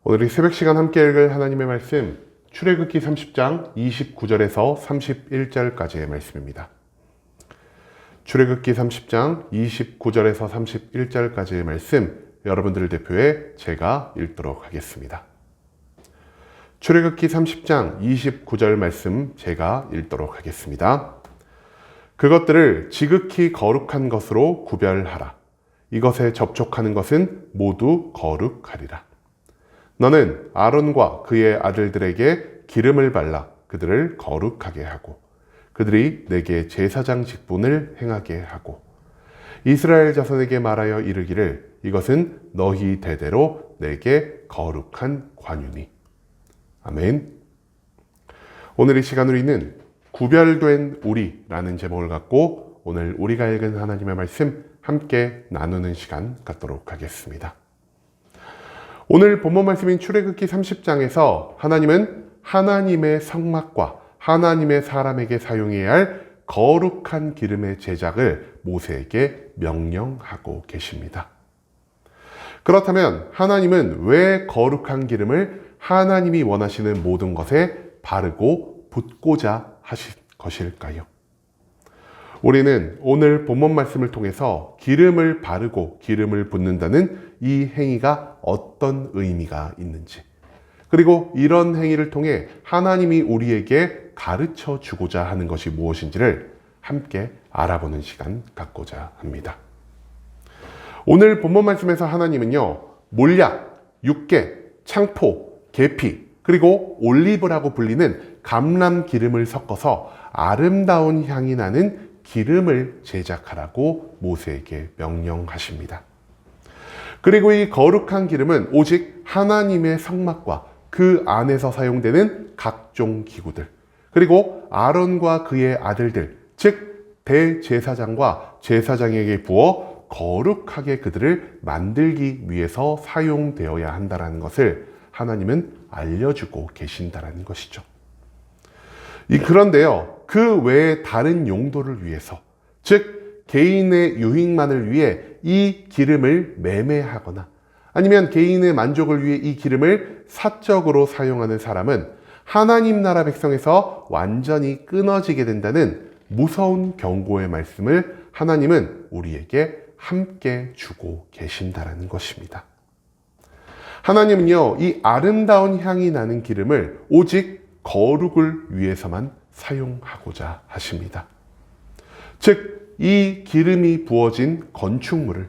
오늘 이 새벽 시간 함께 읽을 하나님의 말씀, 출애굽기 30장 29절에서 31절까지의 말씀입니다. 출애굽기 30장 29절에서 31절까지의 말씀, 여러분들을 대표해 제가 읽도록 하겠습니다. 출애굽기 30장 29절 말씀 제가 읽도록 하겠습니다. 그것들을 지극히 거룩한 것으로 구별하라. 이것에 접촉하는 것은 모두 거룩하리라. 너는 아론과 그의 아들들에게 기름을 발라 그들을 거룩하게 하고 그들이 내게 제사장 직분을 행하게 하고 이스라엘 자손에게 말하여 이르기를 이것은 너희 대대로 내게 거룩한 관유니. 아멘. 오늘 이 시간 우리는 구별된 우리라는 제목을 갖고 오늘 우리가 읽은 하나님의 말씀 함께 나누는 시간 갖도록 하겠습니다. 오늘 본문 말씀인 출애굽기 30장에서 하나님은 하나님의 성막과 하나님의 사람에게 사용해야 할 거룩한 기름의 제작을 모세에게 명령하고 계십니다. 그렇다면 하나님은 왜 거룩한 기름을 하나님이 원하시는 모든 것에 바르고 붓고자 하신 것일까요? 우리는 오늘 본문 말씀을 통해서 기름을 바르고 기름을 붓는다는 이 행위가 어떤 의미가 있는지, 그리고 이런 행위를 통해 하나님이 우리에게 가르쳐 주고자 하는 것이 무엇인지를 함께 알아보는 시간 갖고자 합니다. 오늘 본문 말씀에서 하나님은요, 몰약, 육개, 창포, 계피, 그리고 올리브라고 불리는 감람 기름을 섞어서 아름다운 향이 나는 기름을 제작하라고 모세에게 명령하십니다. 그리고 이 거룩한 기름은 오직 하나님의 성막과 그 안에서 사용되는 각종 기구들, 그리고 아론과 그의 아들들, 즉 대제사장과 제사장에게 부어 거룩하게 그들을 만들기 위해서 사용되어야 한다는 것을 하나님은 알려주고 계신다는 것이죠. 그런데요, 그 외에 다른 용도를 위해서, 즉 개인의 유익만을 위해 이 기름을 매매하거나 아니면 개인의 만족을 위해 이 기름을 사적으로 사용하는 사람은 하나님 나라 백성에서 완전히 끊어지게 된다는 무서운 경고의 말씀을 하나님은 우리에게 함께 주고 계신다는 것입니다. 하나님은요, 이 아름다운 향이 나는 기름을 오직 거룩을 위해서만 사용하고자 하십니다. 즉, 이 기름이 부어진 건축물을,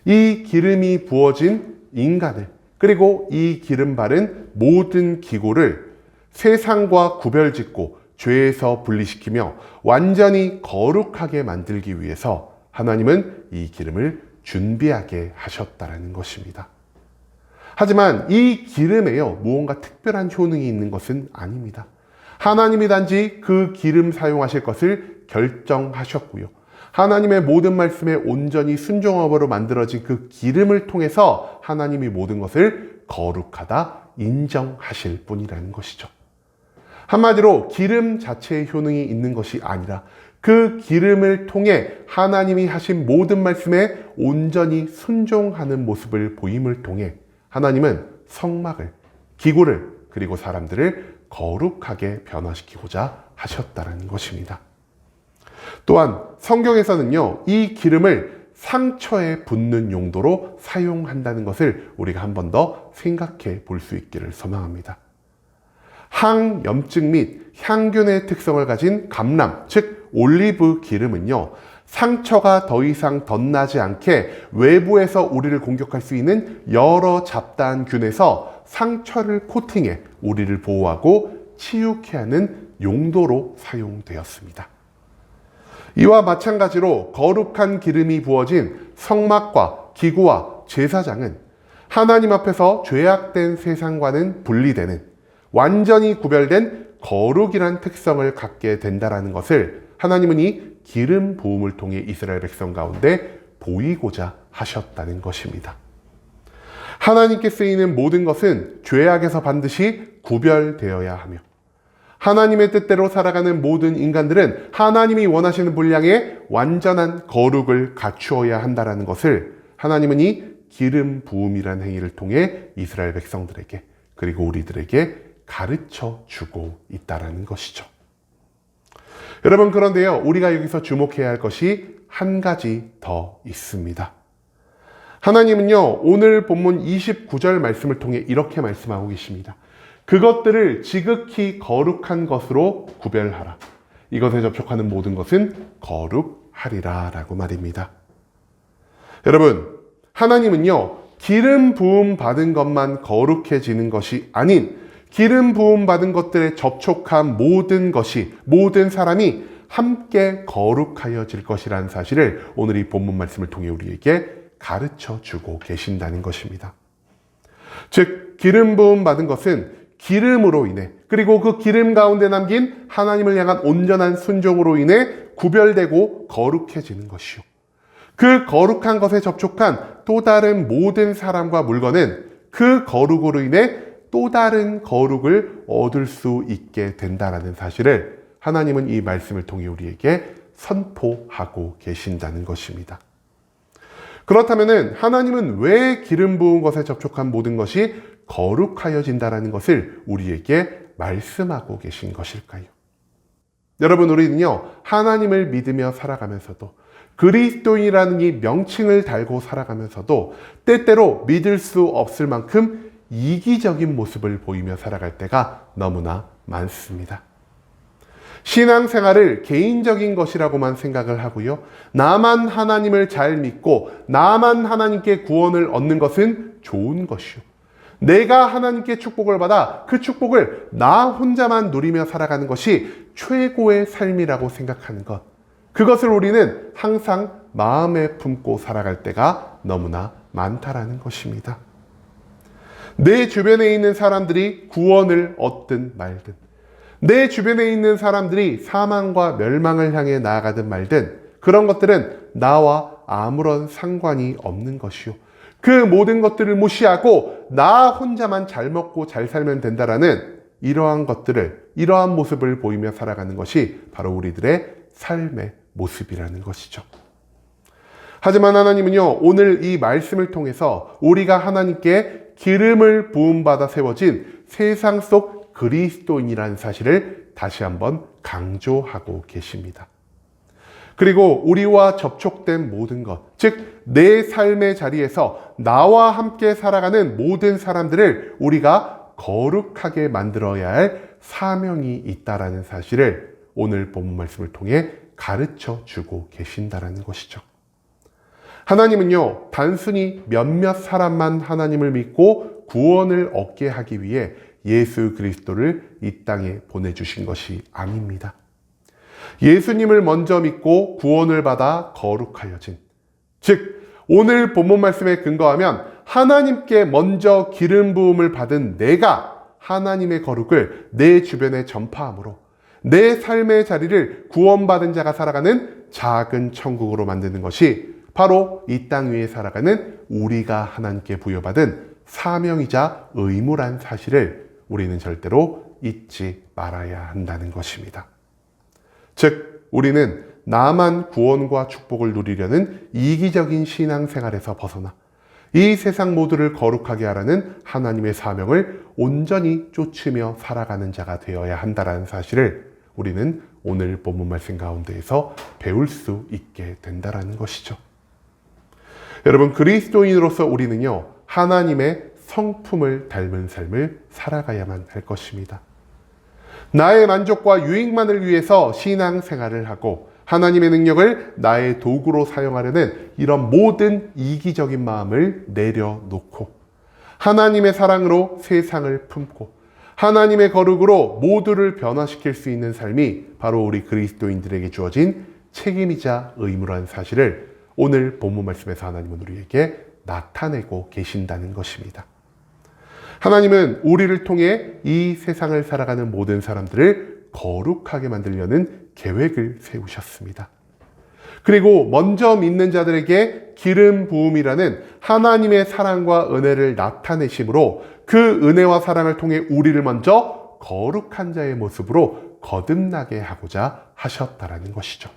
이 기름이 부어진 인간을, 그리고 이 기름 바른 모든 기구를 세상과 구별짓고 죄에서 분리시키며 완전히 거룩하게 만들기 위해서 하나님은 이 기름을 준비하게 하셨다는 것입니다. 하지만 이 기름에요, 무언가 특별한 효능이 있는 것은 아닙니다. 하나님이 단지 그 기름 사용하실 것을 결정하셨고요. 하나님의 모든 말씀에 온전히 순종함으로 만들어진 그 기름을 통해서 하나님이 모든 것을 거룩하다 인정하실 뿐이라는 것이죠. 한마디로 기름 자체의 효능이 있는 것이 아니라 그 기름을 통해 하나님이 하신 모든 말씀에 온전히 순종하는 모습을 보임을 통해 하나님은 성막을, 기구를, 그리고 사람들을 거룩하게 변화시키고자 하셨다는 것입니다. 또한 성경에서는요, 이 기름을 상처에 붓는 용도로 사용한다는 것을 우리가 한 번 더 생각해 볼 수 있기를 소망합니다. 항염증 및 향균의 특성을 가진 감람, 즉 올리브 기름은요, 상처가 더 이상 덧나지 않게 외부에서 우리를 공격할 수 있는 여러 잡다한 균에서 상처를 코팅해 우리를 보호하고 치유케 하는 용도로 사용되었습니다. 이와 마찬가지로 거룩한 기름이 부어진 성막과 기구와 제사장은 하나님 앞에서 죄악된 세상과는 분리되는 완전히 구별된 거룩이란 특성을 갖게 된다는 것을 하나님은 이 기름 부음을 통해 이스라엘 백성 가운데 보이고자 하셨다는 것입니다. 하나님께 쓰이는 모든 것은 죄악에서 반드시 구별되어야 하며 하나님의 뜻대로 살아가는 모든 인간들은 하나님이 원하시는 분량의 완전한 거룩을 갖추어야 한다는 것을 하나님은 이 기름 부음이라는 행위를 통해 이스라엘 백성들에게 그리고 우리들에게 가르쳐 주고 있다는 것이죠. 여러분, 그런데요, 우리가 여기서 주목해야 할 것이 한 가지 더 있습니다. 하나님은요, 오늘 본문 29절 말씀을 통해 이렇게 말씀하고 계십니다. 그것들을 지극히 거룩한 것으로 구별하라. 이것에 접촉하는 모든 것은 거룩하리라 라고 말입니다. 여러분, 하나님은요, 기름 부음 받은 것만 거룩해지는 것이 아닌 기름 부음 받은 것들에 접촉한 모든 것이, 모든 사람이 함께 거룩하여질 것이라는 사실을 오늘 이 본문 말씀을 통해 우리에게 가르쳐 주고 계신다는 것입니다. 즉, 기름 부음 받은 것은 기름으로 인해, 그리고 그 기름 가운데 남긴 하나님을 향한 온전한 순종으로 인해 구별되고 거룩해지는 것이요. 그 거룩한 것에 접촉한 또 다른 모든 사람과 물건은 그 거룩으로 인해 또 다른 거룩을 얻을 수 있게 된다는 사실을 하나님은 이 말씀을 통해 우리에게 선포하고 계신다는 것입니다. 그렇다면 하나님은 왜 기름 부은 것에 접촉한 모든 것이 거룩하여진다는 것을 우리에게 말씀하고 계신 것일까요? 여러분, 우리는요, 하나님을 믿으며 살아가면서도 그리스도인이라는 이 명칭을 달고 살아가면서도 때때로 믿을 수 없을 만큼 이기적인 모습을 보이며 살아갈 때가 너무나 많습니다. 신앙생활을 개인적인 것이라고만 생각을 하고요, 나만 하나님을 잘 믿고 나만 하나님께 구원을 얻는 것은 좋은 것이요, 내가 하나님께 축복을 받아 그 축복을 나 혼자만 누리며 살아가는 것이 최고의 삶이라고 생각하는 것, 그것을 우리는 항상 마음에 품고 살아갈 때가 너무나 많다라는 것입니다. 내 주변에 있는 사람들이 구원을 얻든 말든, 내 주변에 있는 사람들이 사망과 멸망을 향해 나아가든 말든, 그런 것들은 나와 아무런 상관이 없는 것이요, 그 모든 것들을 무시하고 나 혼자만 잘 먹고 잘 살면 된다라는 이러한 것들을, 이러한 모습을 보이며 살아가는 것이 바로 우리들의 삶의 모습이라는 것이죠. 하지만 하나님은요, 오늘 이 말씀을 통해서 우리가 하나님께 기름을 부음받아 세워진 세상 속 그리스도인이라는 사실을 다시 한번 강조하고 계십니다. 그리고 우리와 접촉된 모든 것, 즉 내 삶의 자리에서 나와 함께 살아가는 모든 사람들을 우리가 거룩하게 만들어야 할 사명이 있다라는 사실을 오늘 본문 말씀을 통해 가르쳐 주고 계신다라는 것이죠. 하나님은요, 단순히 몇몇 사람만 하나님을 믿고 구원을 얻게 하기 위해 예수 그리스도를 이 땅에 보내주신 것이 아닙니다. 예수님을 먼저 믿고 구원을 받아 거룩하여진, 즉 오늘 본문 말씀에 근거하면 하나님께 먼저 기름 부음을 받은 내가 하나님의 거룩을 내 주변에 전파함으로 내 삶의 자리를 구원받은 자가 살아가는 작은 천국으로 만드는 것이 바로 이 땅 위에 살아가는 우리가 하나님께 부여받은 사명이자 의무란 사실을 우리는 절대로 잊지 말아야 한다는 것입니다. 즉, 우리는 나만 구원과 축복을 누리려는 이기적인 신앙생활에서 벗어나 이 세상 모두를 거룩하게 하라는 하나님의 사명을 온전히 쫓으며 살아가는 자가 되어야 한다는 사실을 우리는 오늘 본문 말씀 가운데에서 배울 수 있게 된다는 것이죠. 여러분, 그리스도인으로서 우리는요, 하나님의 성품을 닮은 삶을 살아가야만 할 것입니다. 나의 만족과 유익만을 위해서 신앙생활을 하고 하나님의 능력을 나의 도구로 사용하려는 이런 모든 이기적인 마음을 내려놓고 하나님의 사랑으로 세상을 품고 하나님의 거룩으로 모두를 변화시킬 수 있는 삶이 바로 우리 그리스도인들에게 주어진 책임이자 의무라는 사실을 오늘 본문 말씀에서 하나님은 우리에게 나타내고 계신다는 것입니다. 하나님은 우리를 통해 이 세상을 살아가는 모든 사람들을 거룩하게 만들려는 계획을 세우셨습니다. 그리고 먼저 믿는 자들에게 기름 부음이라는 하나님의 사랑과 은혜를 나타내심으로 그 은혜와 사랑을 통해 우리를 먼저 거룩한 자의 모습으로 거듭나게 하고자 하셨다라는 것이죠.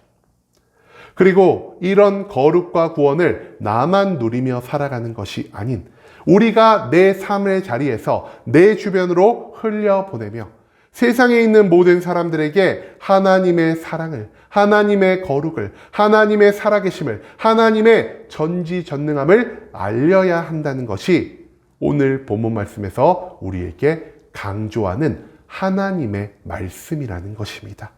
그리고 이런 거룩과 구원을 나만 누리며 살아가는 것이 아닌 우리가 내 삶의 자리에서 내 주변으로 흘려보내며 세상에 있는 모든 사람들에게 하나님의 사랑을, 하나님의 거룩을, 하나님의 살아계심을, 하나님의 전지전능함을 알려야 한다는 것이 오늘 본문 말씀에서 우리에게 강조하는 하나님의 말씀이라는 것입니다.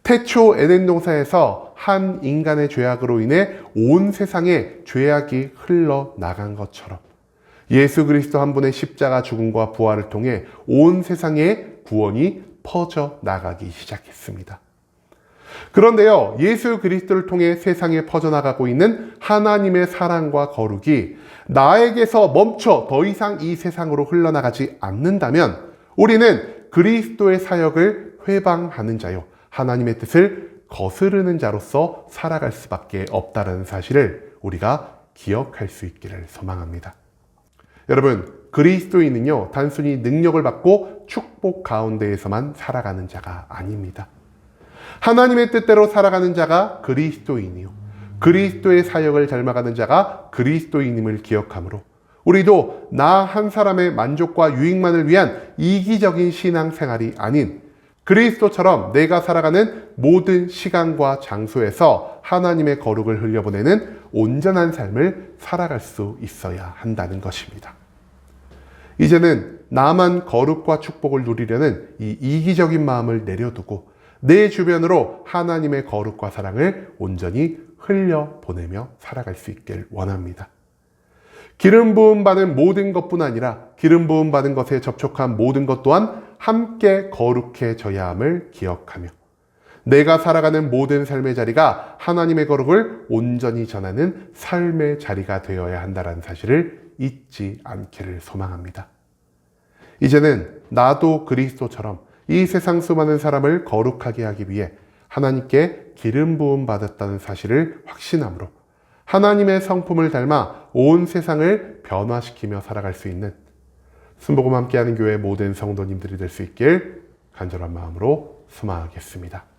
태초 에덴 동산에서 한 인간의 죄악으로 인해 온 세상에 죄악이 흘러나간 것처럼 예수 그리스도 한 분의 십자가 죽음과 부활을 통해 온 세상에 구원이 퍼져나가기 시작했습니다. 그런데요, 예수 그리스도를 통해 세상에 퍼져나가고 있는 하나님의 사랑과 거룩이 나에게서 멈춰 더 이상 이 세상으로 흘러나가지 않는다면 우리는 그리스도의 사역을 회방하는 자요, 하나님의 뜻을 거스르는 자로서 살아갈 수밖에 없다는 사실을 우리가 기억할 수 있기를 소망합니다. 여러분, 그리스도인은요, 단순히 능력을 받고 축복 가운데에서만 살아가는 자가 아닙니다. 하나님의 뜻대로 살아가는 자가 그리스도인이요, 그리스도의 사역을 닮아가는 자가 그리스도인임을 기억하므로 우리도 나 한 사람의 만족과 유익만을 위한 이기적인 신앙생활이 아닌 그리스도처럼 내가 살아가는 모든 시간과 장소에서 하나님의 거룩을 흘려보내는 온전한 삶을 살아갈 수 있어야 한다는 것입니다. 이제는 나만 거룩과 축복을 누리려는 이 이기적인 마음을 내려두고 내 주변으로 하나님의 거룩과 사랑을 온전히 흘려보내며 살아갈 수 있길 원합니다. 기름 부음 받은 모든 것뿐 아니라 기름 부음 받은 것에 접촉한 모든 것 또한 함께 거룩해져야 함을 기억하며 내가 살아가는 모든 삶의 자리가 하나님의 거룩을 온전히 전하는 삶의 자리가 되어야 한다는 사실을 잊지 않기를 소망합니다. 이제는 나도 그리스도처럼 이 세상 수많은 사람을 거룩하게 하기 위해 하나님께 기름 부음 받았다는 사실을 확신함으로 하나님의 성품을 닮아 온 세상을 변화시키며 살아갈 수 있는 순복음 함께하는 교회 모든 성도님들이 될 수 있길 간절한 마음으로 소망하겠습니다.